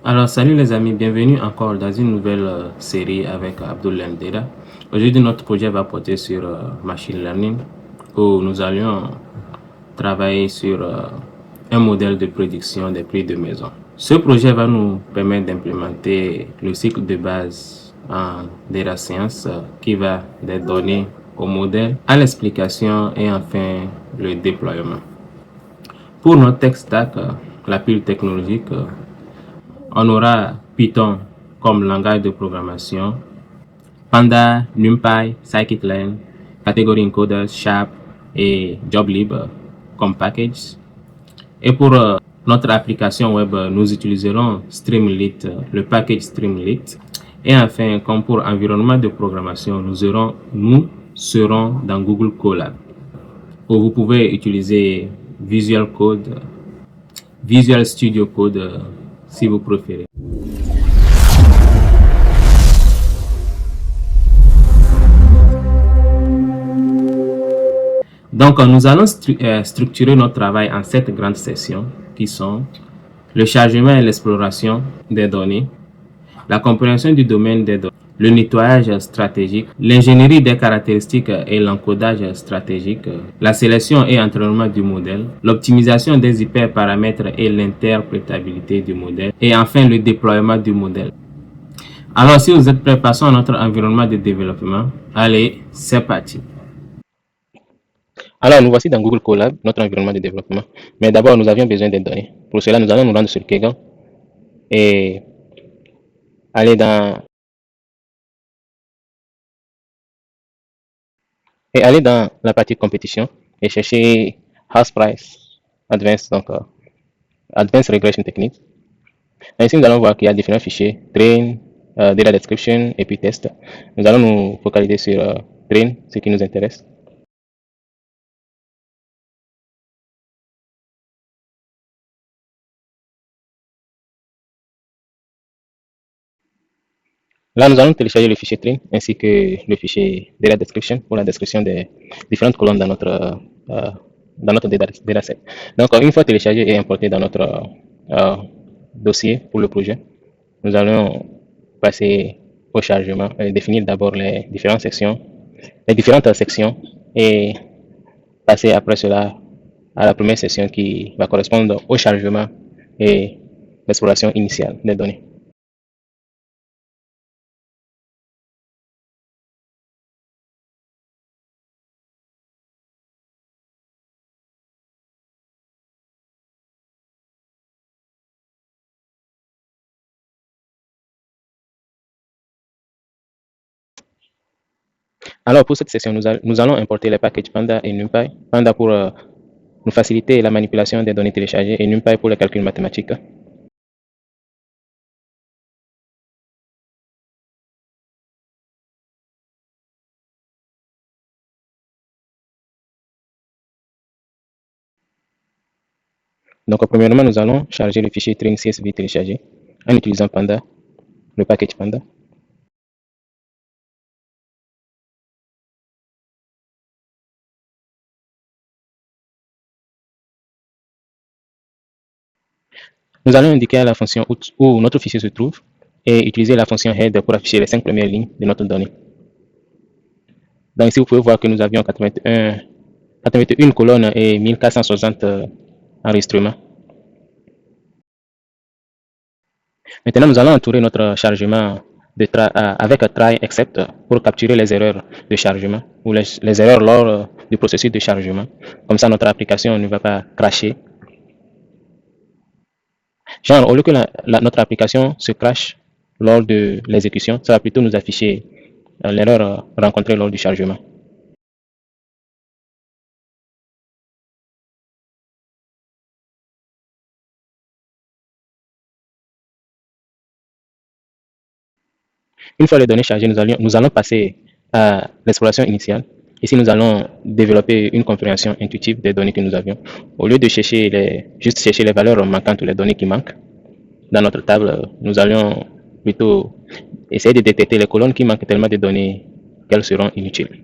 Alors, salut les amis, bienvenue encore dans une nouvelle série avec Abdul Mdeda. Aujourd'hui, notre projet va porter sur Machine Learning, où nous allions travailler sur un modèle de prédiction des prix de maison. Ce projet va nous permettre d'implémenter le cycle de base en data science qui va des données au modèle, à l'explication et enfin le déploiement. Pour notre tech stack, la pile technologique, on aura Python comme langage de programmation, Panda, NumPy, Scikit-learn, Category Encoders, Sharp et JobLib comme package. Et pour notre application web, nous utiliserons Streamlit, le package Streamlit. Et enfin, comme pour environnement de programmation, nous serons dans Google Colab, où vous pouvez utiliser Visual Code, Visual Studio Code si vous préférez. Donc, nous allons structurer notre travail en 7 grandes sessions qui sont le chargement et l'exploration des données, la compréhension du domaine des données, le nettoyage stratégique, l'ingénierie des caractéristiques et l'encodage stratégique, la sélection et entraînement du modèle, l'optimisation des hyperparamètres et l'interprétabilité du modèle, et enfin le déploiement du modèle. Alors, si vous êtes prêts, passons à notre environnement de développement. Allez, c'est parti. Alors, nous voici dans Google Colab, notre environnement de développement. Mais d'abord, nous avions besoin des données. Pour cela, nous allons nous rendre sur Kaggle et aller dans la partie compétition et chercher House Price Advanced, donc Advanced Regression Techniques. Ainsi, nous allons voir qu'il y a différents fichiers, train, data description et puis test. Nous allons nous focaliser sur train, ce qui nous intéresse. Là, nous allons télécharger le fichier train ainsi que le fichier data description pour la description des différentes colonnes dans notre dataset. Donc, une fois téléchargé et importé dans notre dossier pour le projet, nous allons passer au chargement et définir d'abord les différentes sections et passer après cela à la première section qui va correspondre au chargement et l'exploration initiale des données. Alors pour cette session, nous allons importer les packages Panda et NumPy. Panda pour nous faciliter la manipulation des données téléchargées et NumPy pour le calcul mathématique. Donc premièrement, nous allons charger le fichier train CSV téléchargé en utilisant Panda, le package Panda. Nous allons indiquer à la fonction où notre fichier se trouve et utiliser la fonction head pour afficher les 5 premières lignes de notre donnée. Donc ici, vous pouvez voir que nous avions 81 colonnes et 1460 enregistrements. Maintenant, nous allons entourer notre chargement avec try except pour capturer les erreurs de chargement ou les erreurs lors du processus de chargement. Comme ça, notre application ne va pas crasher. Genre, au lieu que notre application se crache lors de l'exécution, ça va plutôt nous afficher l'erreur rencontrée lors du chargement. Une fois les données chargées, nous allons passer à l'exploration initiale. Ici, nous allons développer une compréhension intuitive des données que nous avions. Au lieu de juste chercher les valeurs manquantes ou les données qui manquent dans notre table, nous allons plutôt essayer de détecter les colonnes qui manquent tellement de données qu'elles seront inutiles.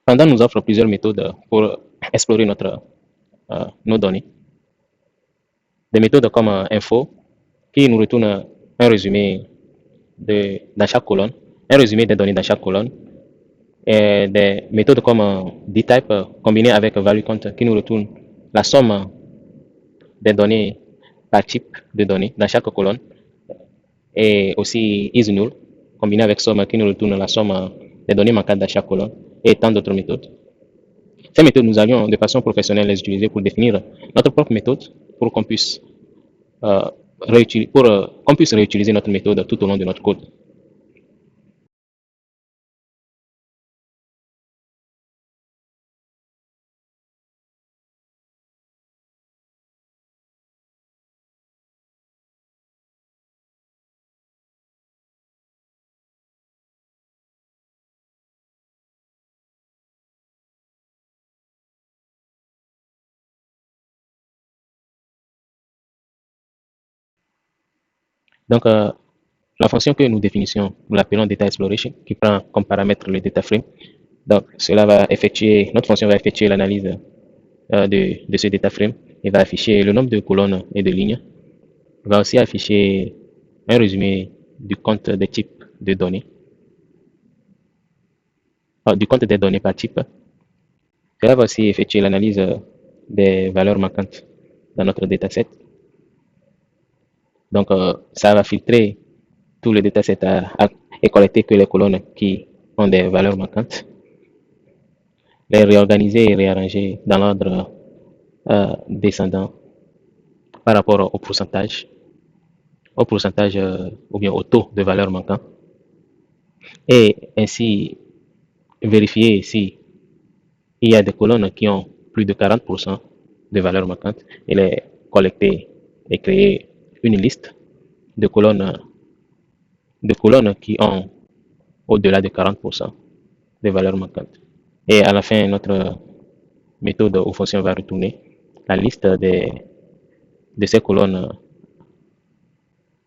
Pendant nous offre plusieurs méthodes pour explorer nos données. Des méthodes comme info, qui nous retourne un résumé dans chaque colonne, un résumé des données dans chaque colonne, et des méthodes comme dtype combinées avec value count qui nous retourne la somme des données par type de données dans chaque colonne, et aussi isNull combiné avec somme qui nous retourne la somme des données manquantes dans chaque colonne, et tant d'autres méthodes. Ces méthodes, nous allions de façon professionnelle les utiliser pour définir notre propre méthode pour qu'on puisse, euh, qu'on puisse réutiliser notre méthode tout au long de notre code. Donc, la fonction que nous définissons, nous l'appelons data exploration, qui prend comme paramètre le data frame. Donc, notre fonction va effectuer l'analyse de ce data frame et va afficher le nombre de colonnes et de lignes. Il va aussi afficher un résumé du compte des types de données, du compte des données par type. Cela va aussi effectuer l'analyse des valeurs manquantes dans notre dataset. Donc, ça va filtrer tout le dataset et collecter que les colonnes qui ont des valeurs manquantes, les réorganiser et réarranger dans l'ordre descendant par rapport au pourcentage ou bien au taux de valeur manquant, et ainsi vérifier si il y a des colonnes qui ont plus de 40% de valeur manquante et les collecter et créer une liste de colonnes qui ont au-delà de 40% de valeur manquante. Et à la fin, notre méthode ou fonction va retourner la liste de ces colonnes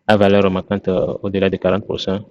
à valeur manquante au-delà de 40%.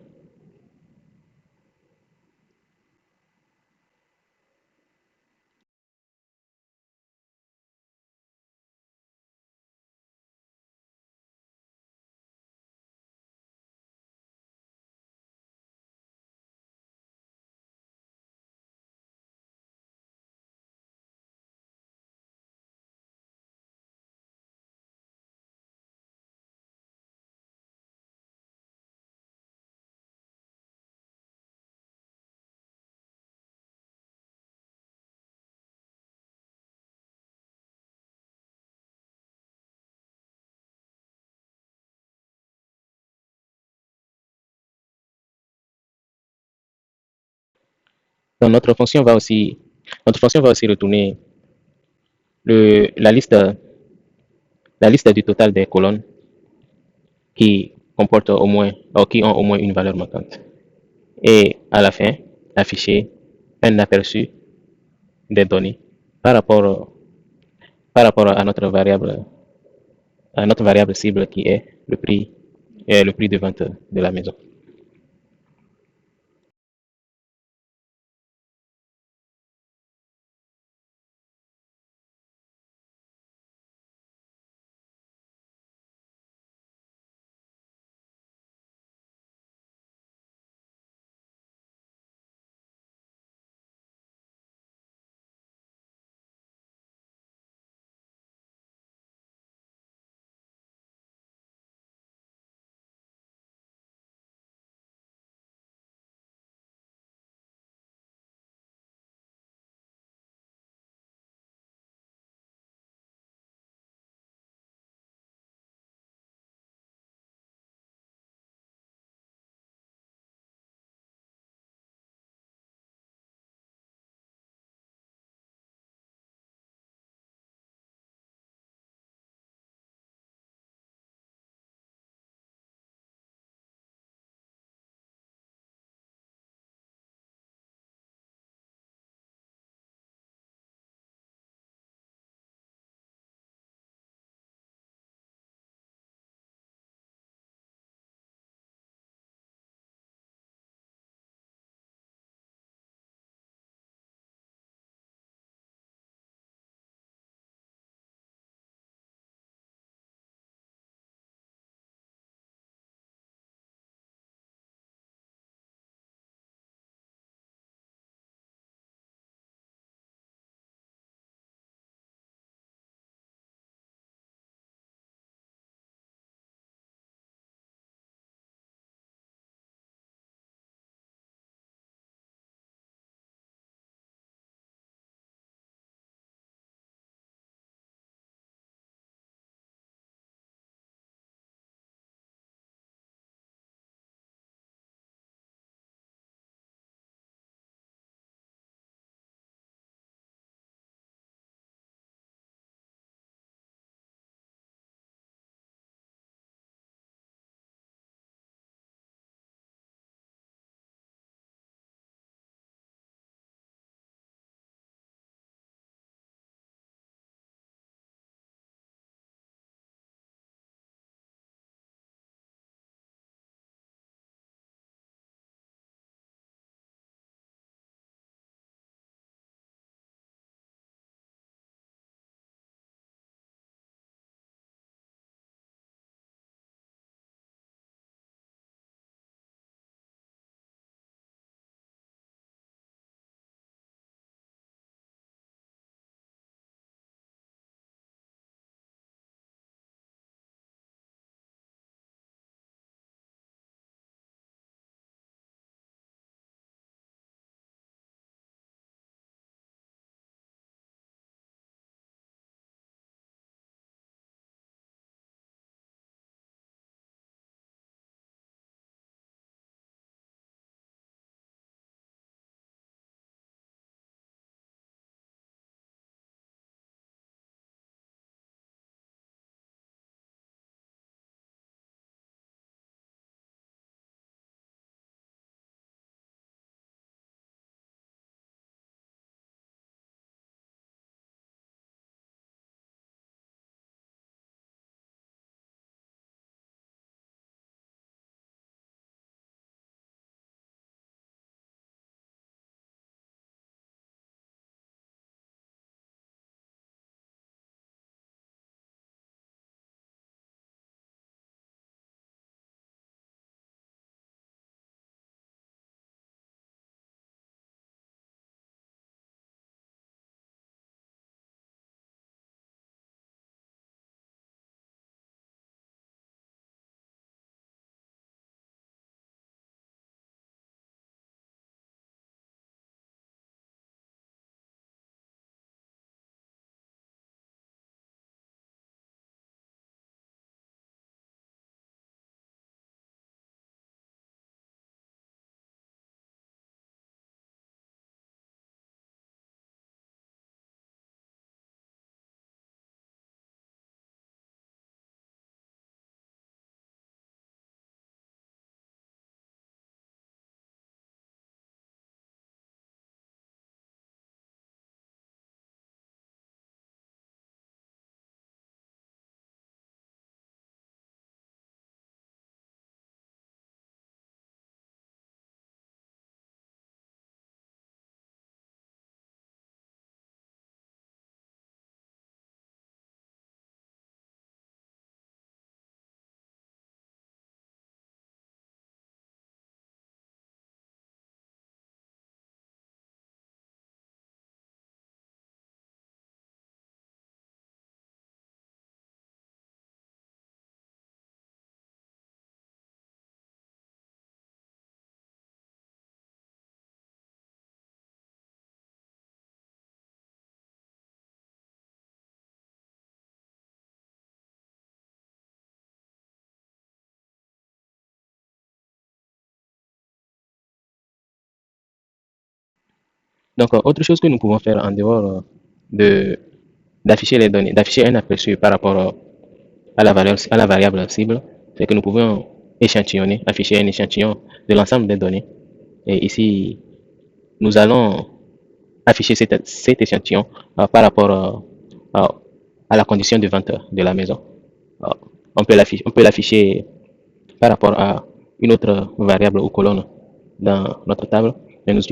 Donc, notre fonction va aussi retourner la liste du total des colonnes qui comportent qui ont au moins une valeur manquante. Et à la fin, afficher un aperçu des données par rapport, par rapport à notre variable cible qui est le prix de vente de la maison. Donc, autre chose que nous pouvons faire en dehors de d'afficher les données, d'afficher un aperçu par rapport à la variable cible, c'est que nous pouvons échantillonner, afficher un échantillon de l'ensemble des données. Et ici, nous allons afficher cet échantillon par rapport à la condition de vente de la maison. Euh, on peut l'afficher par rapport à une autre variable ou colonne dans notre table. Mais nous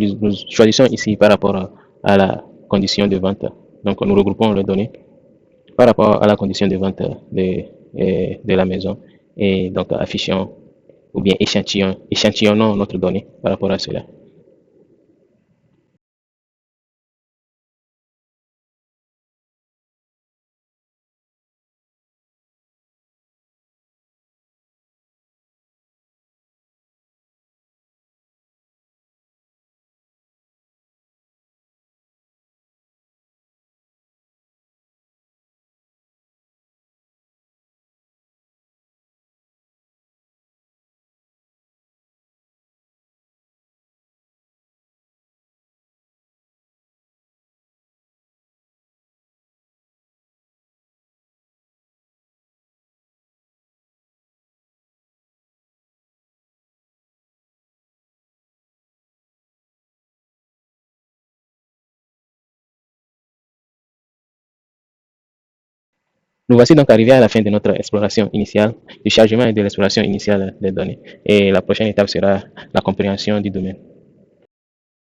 choisissons ici par rapport à la condition de vente. Donc, nous regroupons les données par rapport à la condition de vente de la maison et donc affichons ou bien échantillonnons notre donnée par rapport à cela. Nous voici donc arrivés à la fin de notre exploration initiale, du chargement et de l'exploration initiale des données. Et la prochaine étape sera la compréhension du domaine.